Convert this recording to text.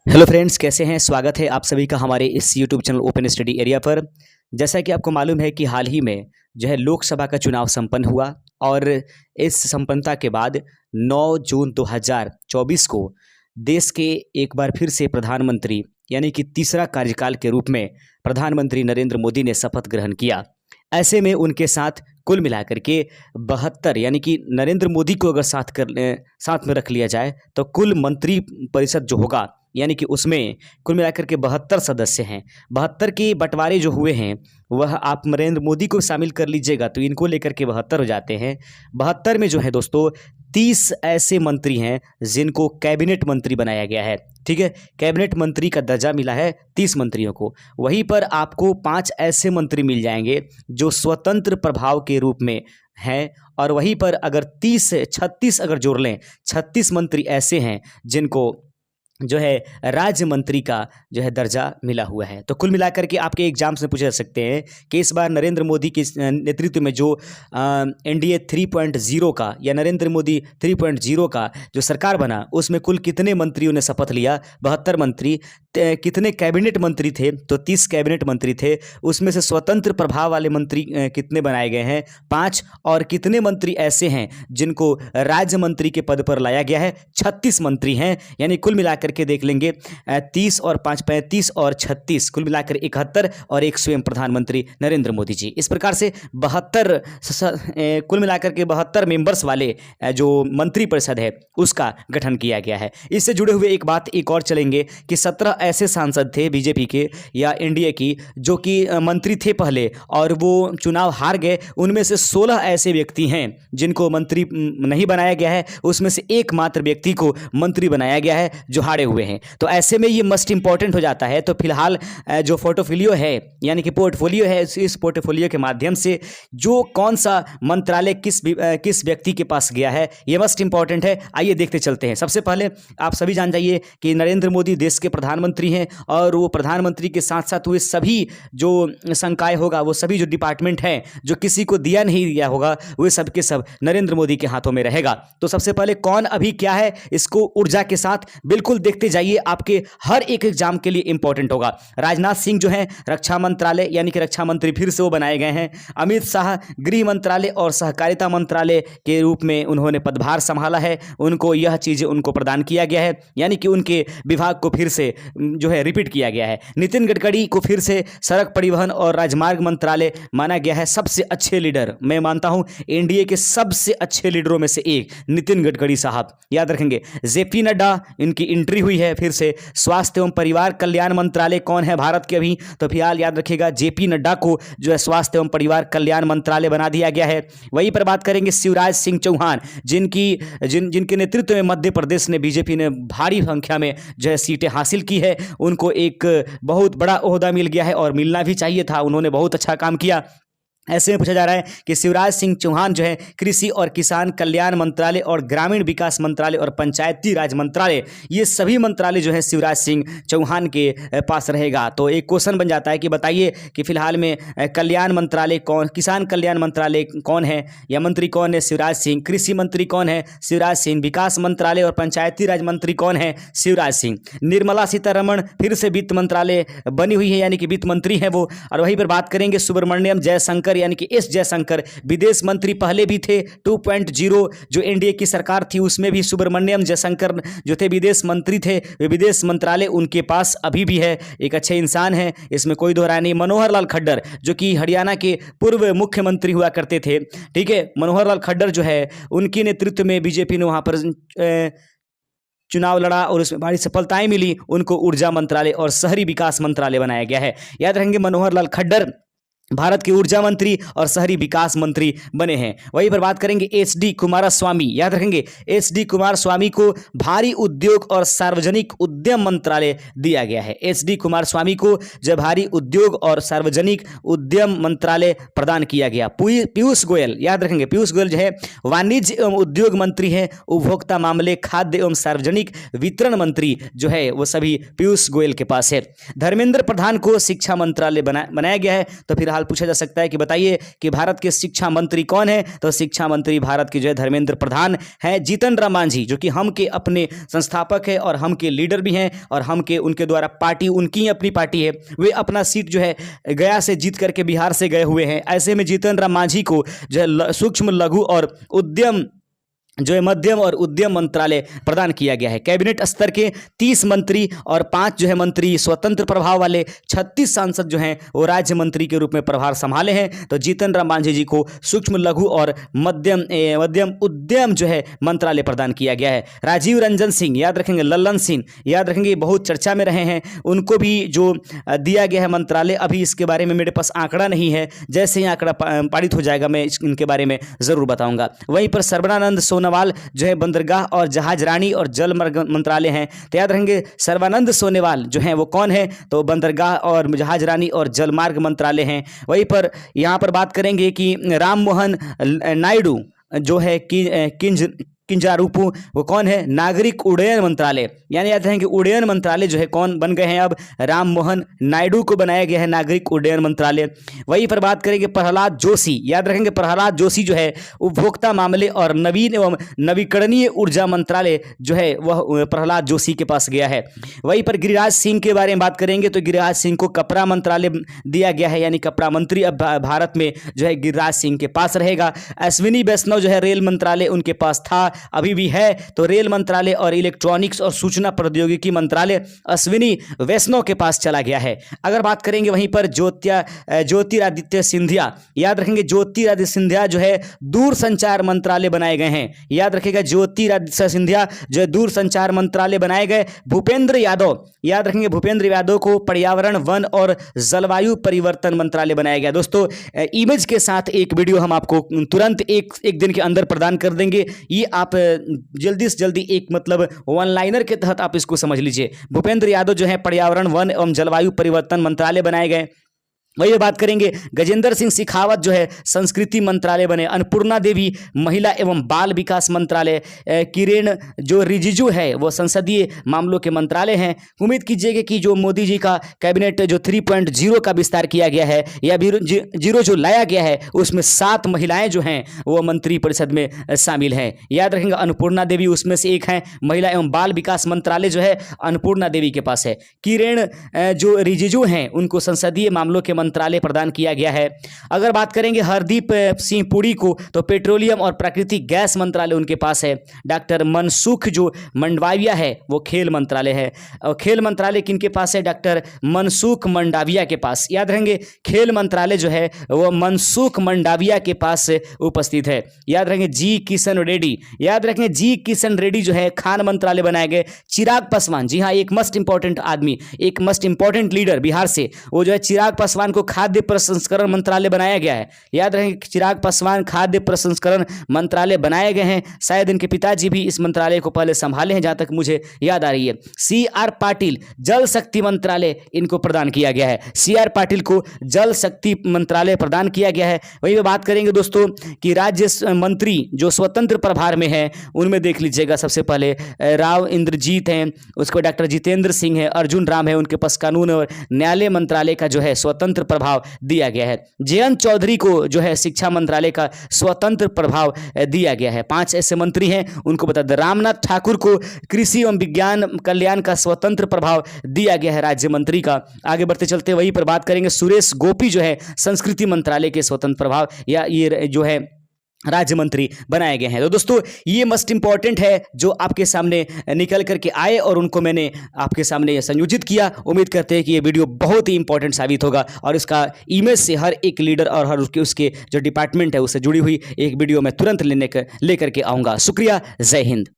Hello friends, कैसे हैं। स्वागत है आप सभी का हमारे इस YouTube channel open study area पर। जैसा कि आपको मालूम है कि हाल ही में जो है लोकसभा का चुनाव संपन्न हुआ और इस संपन्नता के बाद 9 जून 2024 को देश के एक बार फिर से प्रधानमंत्री यानी कि तीसरा कार्यकाल के रूप में प्रधानमंत्री नरेंद्र मोदी ने शपथ ग्रहण किया। ऐसे में उनके साथ कुल मिलाकर के 72 यानी कि नरेंद्र मोदी को अगर साथ में रख लिया जाए तो कुल मंत्री परिषद जो होगा यानी कि उसमें कुल मिलाकर के 72 सदस्य हैं। 72 के बंटवारे जो हुए हैं वह आप नरेंद्र मोदी को शामिल कर लीजिएगा तो इनको लेकर के 72 हो जाते हैं। 72 में जो है दोस्तों 30 ऐसे मंत्री हैं जिनको कैबिनेट मंत्री बनाया गया है। ठीक है, कैबिनेट मंत्री का दर्जा मिला है 30 मंत्रियों को। वहीं पर आपको 5 ऐसे मंत्री मिल जाएंगे जो स्वतंत्र प्रभाव के रूप में हैं और वहीं पर अगर 30 से 36 अगर जोड़ लें 36 मंत्री ऐसे हैं जिनको जो है राज्य मंत्री का जो है दर्जा मिला हुआ है। तो कुल मिलाकर के आपके एग्जाम्स में पूछे जा सकते हैं कि इस बार नरेंद्र मोदी के नेतृत्व में जो एनडीए 3.0 का या नरेंद्र मोदी 3.0 का जो सरकार बना उसमें कुल कितने मंत्रियों ने शपथ लिया। 72 मंत्री। कितने कैबिनेट मंत्री थे तो 30 कैबिनेट मंत्री थे। उसमें से स्वतंत्र प्रभाव वाले मंत्री कितने बनाए गए हैं 5। और कितने मंत्री ऐसे हैं जिनको राज्य मंत्री के पद पर लाया गया है 36 मंत्री हैं। यानी कुल मिलाकर करके देख लेंगे 30 और 5 35 और 36 कुल मिलाकर 71 और एक स्वयं प्रधानमंत्री नरेंद्र मोदी जी। इस प्रकार से 72 कुल मिलाकर के 72 मेंबर्स वाले जो मंत्री परिषद है उसका गठन किया गया है। इससे जुड़े हुए एक और चलेंगे कि 17 ऐसे सांसद थे बीजेपी के या एनडीए की जो कि मंत्री थे पहले और वो चुनाव हार गए। उनमें से 16 ऐसे व्यक्ति हैं जिनको मंत्री नहीं बनाया गया है। उसमें से एकमात्र व्यक्ति को मंत्री बनाया गया है जो हारे हुए हैं। तो ऐसे में ये मस्ट इंपॉर्टेंट हो जाता है। तो फिलहाल जो पोर्टफोलियो है यानी कि पोर्टफोलियो है इस पोर्टफोलियो के माध्यम से जो कौन सा मंत्रालय किस व्यक्ति के पास गया है ये मस्ट इंपॉर्टेंट है। आइए देखते चलते हैं। सबसे पहले आप सभी जान जाइए कि नरेंद्र मोदी देश के प्रधानमंत्री हैं और वो प्रधानमंत्री के साथ साथ हुए सभी जो संकाय होगा वो सभी जो डिपार्टमेंट हैं जो किसी को दिया नहीं दिया होगा वो सब के सब नरेंद्र मोदी के हाथों में रहेगा। तो सबसे पहले कौन अभी क्या है इसको ऊर्जा के साथ बिल्कुल देखते जाइए। आपके हर एक एग्जाम के लिए इंपॉर्टेंट होगा। राजनाथ सिंह जो है रक्षा मंत्रालय यानी कि रक्षा मंत्री फिर से वो बनाए गए हैं। अमित शाह गृह मंत्रालय और सहकारिता मंत्रालय के रूप में उन्होंने पदभार संभाला है। उनको यह चीजें उनको प्रदान किया गया है यानी कि उनके विभाग को फिर से जो है रिपीट किया गया है। नितिन गडकरी को फिर से सड़क परिवहन और राजमार्ग मंत्रालय माना गया है। सबसे अच्छे लीडर मैं मानता हूं एनडीए के सबसे अच्छे लीडरों में से एक नितिन गडकरी साहब याद रखेंगे। जेपी नड्डा इनकी एंट्री हुई है फिर से। स्वास्थ्य एवं परिवार कल्याण मंत्रालय कौन है भारत के अभी तो फिलहाल याद रखिएगा जेपी नड्डा को जो है स्वास्थ्य एवं परिवार कल्याण मंत्रालय बना दिया गया है। वहीं पर बात करेंगे शिवराज सिंह चौहान जिनके नेतृत्व में मध्य प्रदेश ने बीजेपी ने भारी संख्या में जो है सीटें हासिल की है। उनको एक बहुत बड़ा ओहदा मिल गया है और मिलना भी चाहिए था। उन्होंने बहुत अच्छा काम किया। ऐसे में पूछा जा रहा है कि शिवराज सिंह चौहान जो है कृषि और किसान कल्याण मंत्रालय और ग्रामीण विकास मंत्रालय और पंचायती राज मंत्रालय ये सभी मंत्रालय जो है शिवराज सिंह चौहान के पास रहेगा। तो एक क्वेश्चन बन जाता है कि बताइए कि फिलहाल में कल्याण मंत्रालय कौन, किसान कल्याण मंत्रालय कौन है या मंत्री कौन है शिवराज सिंह, कृषि मंत्री कौन है शिवराज सिंह, विकास मंत्रालय और पंचायती राज मंत्री कौन है शिवराज सिंह, निर्मला सीतारमण फिर से वित्त मंत्रालय बनी हुई है यानी कि वित्त मंत्री है वो। और वहीं पर बात करेंगे सुब्रमण्यम जयशंकर यानी कि एस जयशंकर विदेश मंत्री पहले भी थे। 2.0 जो एनडीए की सरकार थी उसमें भी सुब्रमण्यम जयशंकर जो थे विदेश मंत्री थे। वे विदेश मंत्रालय उनके पास अभी भी है। एक अच्छे इंसान है इसमें कोई दो राय नहीं। मनोहर लाल खट्टर जो कि हरियाणा के पूर्व मुख्यमंत्री हुआ करते थे। ठीक है, मनोहर लाल खट्टर जो है उनके नेतृत्व में बीजेपी ने वहां पर चुनाव लड़ा और उसमें बड़ी सफलताएं मिली। उनको ऊर्जा मंत्रालय और शहरी विकास मंत्रालय बनाया गया है। याद रखेंगे मनोहर लाल खट्टर भारत के ऊर्जा मंत्री और शहरी विकास मंत्री बने हैं। वहीं पर बात करेंगे एच डी कुमारस्वामी। याद रखेंगे एच डी कुमारस्वामी को भारी उद्योग और सार्वजनिक उद्यम मंत्रालय दिया गया है। एच डी कुमारस्वामी को जो भारी उद्योग और सार्वजनिक उद्यम मंत्रालय प्रदान किया गया। पीयूष गोयल याद रखेंगे पीयूष गोयल जो है वाणिज्य एवं उद्योग मंत्री हैं। उपभोक्ता मामले खाद्य एवं सार्वजनिक वितरण मंत्री जो है वो सभी पीयूष गोयल के पास है। धर्मेंद्र प्रधान को शिक्षा मंत्रालय बनाया गया है। तो फिर हाल पूछा जा सकता है कि बताइए कि भारत के शिक्षा मंत्री कौन है, तो शिक्षा मंत्री भारत के जो है धर्मेंद्र प्रधान हैं। जीतन राम मांझी जो कि हम के अपने संस्थापक है और हम के लीडर भी हैं और हम के उनके द्वारा पार्टी उनकी अपनी पार्टी है, वे अपना सीट जो है गया से जीत करके बिहार से गए हुए हैं। ऐसे में जीतन राम मांझी को जो है सूक्ष्म लघु और उद्यम जो है मध्यम और उद्यम मंत्रालय प्रदान किया गया है। कैबिनेट स्तर के 30 मंत्री और 5 जो है मंत्री स्वतंत्र प्रभाव वाले, 36 सांसद जो हैं वो राज्य मंत्री के रूप में प्रभार संभाले हैं। तो जीतन राम मांझी जी को सूक्ष्म लघु और मध्यम उद्यम जो है मंत्रालय प्रदान किया गया है। राजीव रंजन सिंह याद रखेंगे, लल्लन सिंह याद रखेंगे, बहुत चर्चा में रहे हैं, उनको भी जो दिया गया है मंत्रालय, अभी इसके बारे में मेरे पास आंकड़ा नहीं है, जैसे ही आंकड़ा पारित हो जाएगा मैं इनके बारे में जरूर बताऊंगा। वहीं पर सर्बानंद सोनोवाल जो है बंदरगाह और जहाजरानी और जल मार्ग मंत्रालय हैं। तो याद रखेंगे सर्बानंद सोनोवाल जो हैं वो कौन है, तो बंदरगाह और जहाजरानी और जल मार्ग मंत्रालय हैं। वहीं पर यहाँ पर बात करेंगे कि राम मोहन नायडू जो है किंजारुपु वो कौन है, नागरिक उड्डयन मंत्रालय, यानी याद रखेंगे उड्डयन मंत्रालय जो है कौन बन गए हैं, अब राम मोहन नायडू को बनाया गया है नागरिक उड्डयन मंत्रालय। वहीं पर बात करेंगे प्रहलाद जोशी, याद रखेंगे प्रहलाद जोशी जो है उपभोक्ता मामले और नवीन एवं नवीकरणीय ऊर्जा मंत्रालय जो है वह प्रहलाद जोशी के पास गया है। वहीं पर गिरिराज सिंह के बारे में बात करेंगे तो गिरिराज सिंह को कपड़ा मंत्रालय दिया गया है, यानी कपड़ा मंत्री अब भारत में जो है गिरिराज सिंह के पास रहेगा। अश्विनी वैष्णव जो है रेल मंत्रालय उनके पास था, अभी भी है, तो रेल मंत्रालय और इलेक्ट्रॉनिक्स और सूचना प्रौद्योगिकी मंत्रालय अश्विनी वैष्णव के पास चला गया है। अगर बात करेंगे वहीं पर ज्योतिरादित्य सिंधिया, याद रखेंगे ज्योतिरादित्य सिंधिया जो है दूरसंचार मंत्रालय बनाए गए हैं, याद रखेगा ज्योतिरादित्य सिंधिया जो है दूरसंचार मंत्रालय बनाए गए। भूपेंद्र यादव, याद रखेंगे भूपेंद्र यादव को पर्यावरण वन और जलवायु परिवर्तन मंत्रालय बनाया गया। दोस्तों इमेज के साथ एक वीडियो हम आपको तुरंत एक दिन के अंदर प्रदान कर देंगे, ये आप जल्दी से जल्दी एक मतलब वन लाइनर के तहत आप इसको समझ लीजिए। भूपेंद्र यादव जो है पर्यावरण वन एवं जलवायु परिवर्तन मंत्रालय बनाए गए। वही बात करेंगे गजेंद्र सिंह शेखावत जो है संस्कृति मंत्रालय बने। अन्नपूर्णा देवी महिला एवं बाल विकास मंत्रालय। किरेन जो रिजिजू है वो संसदीय मामलों के मंत्रालय हैं। उम्मीद कीजिएगा कि जो मोदी जी का कैबिनेट जो 3.0 का विस्तार किया गया है या जीरो जो लाया गया है उसमें 7 महिलाएं जो हैं वो मंत्री परिषद में शामिल हैं। याद रखेंगे अन्नपूर्णा देवी उसमें से एक हैं। महिला एवं बाल विकास मंत्रालय जो है अन्नपूर्णा देवी के पास है। किरेन जो रिजिजू हैं उनको संसदीय मामलों के मंत्रालय प्रदान किया गया है। अगर बात करेंगे हरदीप सिंह पुरी को तो पेट्रोलियम और प्राकृतिक गैस मंत्रालय उनके पास है। डॉक्टर मनसुख जो मंडाविया है वो खेल मंत्रालय है। और खेल मंत्रालय किनके पास है, डॉक्टर मनसुख मंडाविया के पास। याद रहेंगे खेल मंत्रालय जो है वो मनसुख मंडाविया के पास उपस्थित है। याद रखेंगे जी किशन रेड्डी, याद रखेंगे जी किशन रेड्डी जो है खान मंत्रालय बनाए गए। चिराग पासवान, जी हाँ एक मस्ट इंपॉर्टेंट आदमी, एक मस्ट इंपॉर्टेंट लीडर बिहार से, वो जो है चिराग पासवान को खाद्य प्रसंस्करण मंत्रालय बनाया गया है। याद रखें चिराग पासवान खाद्य प्रसंस्करण मंत्रालय बनाए गए हैं। शायद इनके पिताजी भी इस मंत्रालय को पहले संभाले हैं जहां तक मुझे याद आ रही है। CR पाटिल जल शक्ति मंत्रालय इनको प्रदान किया गया है। CR पाटिल को जल शक्ति मंत्रालय प्रदान किया गया है। वही बात करेंगे दोस्तों कि राज्य मंत्री जो स्वतंत्र प्रभार में है उनमें देख लीजिएगा सबसे पहले राव इंद्रजीत हैं, उसको डॉक्टर जितेंद्र सिंह है, अर्जुन राम है, उनके पास कानून और न्यायालय मंत्रालय का जो है स्वतंत्र प्रभाव दिया गया है। जयंत चौधरी को जो है शिक्षा मंत्रालय का स्वतंत्र प्रभाव दिया गया है। 5 ऐसे मंत्री हैं उनको बता दें। रामनाथ ठाकुर को कृषि एवं विज्ञान कल्याण का स्वतंत्र प्रभाव दिया गया है राज्य मंत्री का। आगे बढ़ते चलते वहीं पर बात करेंगे सुरेश गोपी जो है संस्कृति मंत्रालय के स्वतंत्र प्रभाव या ये जो है राज्य मंत्री बनाए गए हैं। तो दोस्तों ये मस्ट इंपॉर्टेंट है जो आपके सामने निकल करके आए और उनको मैंने आपके सामने संयोजित किया। उम्मीद करते हैं कि ये वीडियो बहुत ही इंपॉर्टेंट साबित होगा और इसका इमेज से हर एक लीडर और हर उसके जो डिपार्टमेंट है उससे जुड़ी हुई एक वीडियो मैं तुरंत लेकर के आऊँगा। शुक्रिया, जय हिंद।